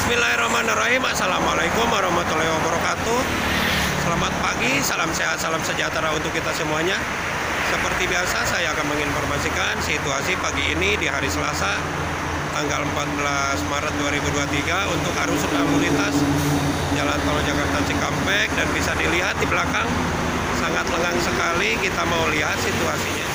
Bismillahirrahmanirrahim. Assalamualaikum warahmatullahi wabarakatuh. Selamat pagi, salam sehat, salam sejahtera untuk kita semuanya. Seperti biasa, saya akan menginformasikan situasi pagi ini di hari Selasa tanggal 14 Maret 2023 untuk arus lalu lintas Jalan Tol Jakarta Cikampek. Dan bisa dilihat di belakang sangat lengang sekali. Kita mau lihat situasinya.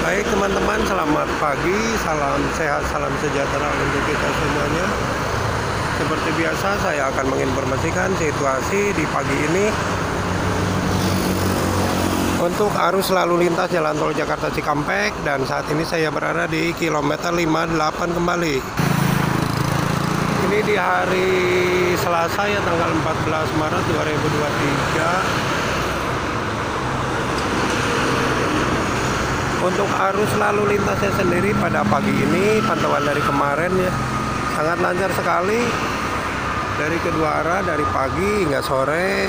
Baik teman-teman, selamat pagi, salam sehat, salam sejahtera untuk kita semuanya. Seperti biasa, saya akan menginformasikan situasi di pagi ini untuk arus lalu lintas Jalan Tol Jakarta Cikampek. Dan saat ini saya berada di kilometer 58 kembali. Ini di hari Selasa ya, tanggal 14 Maret 2023. Untuk arus lalu lintasnya sendiri pada pagi ini, pantauan dari kemarin ya, sangat lancar sekali dari kedua arah, dari pagi hingga sore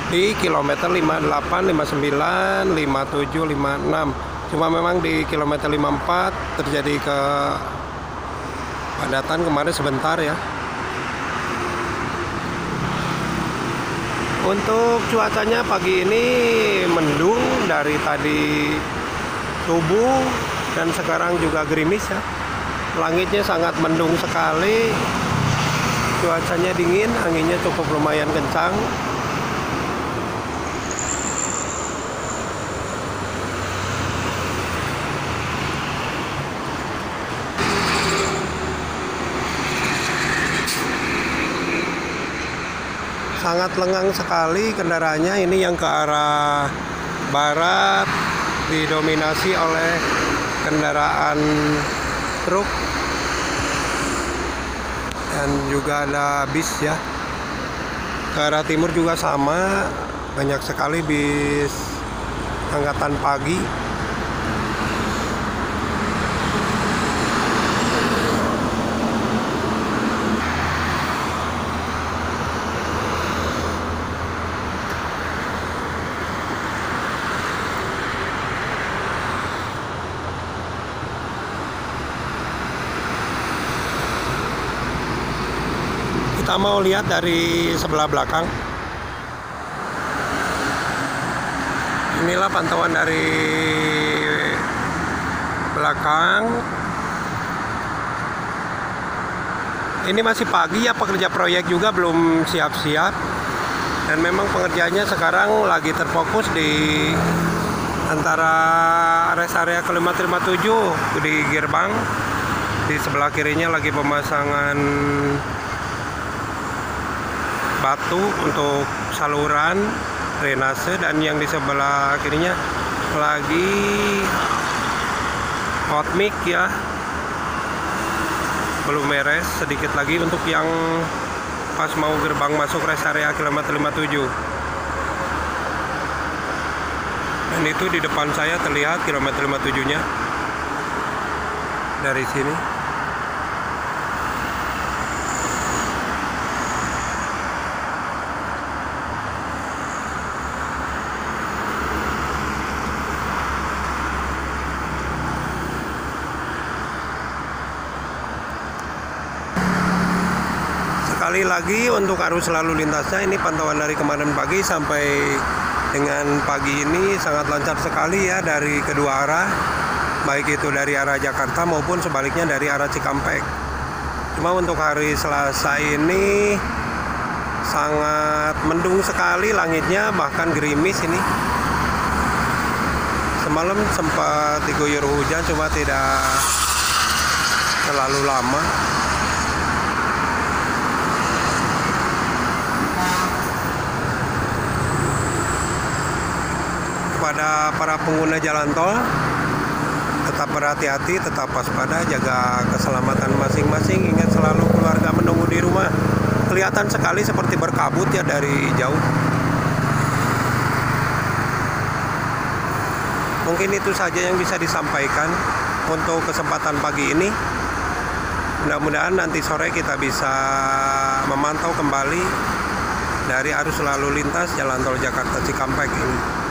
di kilometer 58, 59, 57, 56. Cuma memang di kilometer 54 terjadi kepadatan kemarin sebentar ya. Untuk cuacanya pagi ini mendung dari tadi subuh dan sekarang juga gerimis ya. Langitnya sangat mendung sekali. Cuacanya dingin, anginnya cukup lumayan kencang. Sangat lengang sekali kendaraannya. Ini yang ke arah barat didominasi oleh kendaraan truk dan juga ada bis ya. Ke arah timur juga sama, banyak sekali bis angkatan pagi. Kita mau lihat dari sebelah belakang. Inilah pantauan dari belakang. Ini masih pagi ya, pekerja proyek juga belum siap-siap. Dan memang pengerjaannya sekarang lagi terfokus di antara rest area kilometer 57 di gerbang. Di sebelah kirinya lagi pemasangan batu untuk saluran drainase, dan yang di sebelah kirinya lagi hot mix ya, belum beres. Sedikit lagi untuk yang pas mau gerbang masuk rest area kilometer 57. Dan itu di depan saya terlihat kilometer 57 nya dari sini. Sekali lagi untuk arus lalu lintasnya, ini pantauan dari kemarin pagi sampai dengan pagi ini sangat lancar sekali ya dari kedua arah, baik itu dari arah Jakarta maupun sebaliknya dari arah Cikampek. Cuma untuk hari Selasa ini sangat mendung sekali langitnya, bahkan gerimis ini. Semalam sempat diguyur hujan, cuma tidak terlalu lama. Kepada para pengguna jalan tol, tetap berhati-hati, tetap waspada, jaga keselamatan masing-masing. Ingat selalu keluarga menunggu di rumah. Kelihatan sekali seperti berkabut ya dari jauh. Mungkin itu saja yang bisa disampaikan untuk kesempatan pagi ini. Mudah-mudahan nanti sore kita bisa memantau kembali dari arus lalu lintas Jalan Tol Jakarta Cikampek ini.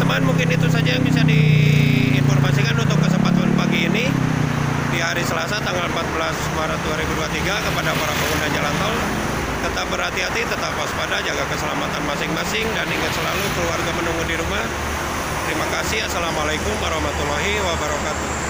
teman-teman, mungkin itu saja yang bisa diinformasikan untuk kesempatan pagi ini di hari Selasa tanggal 14 Maret 2023 kepada para pengguna jalan tol. Tetap berhati-hati, tetap waspada, jaga keselamatan masing-masing, dan ingat selalu keluarga menunggu di rumah. Terima kasih. Assalamualaikum warahmatullahi wabarakatuh.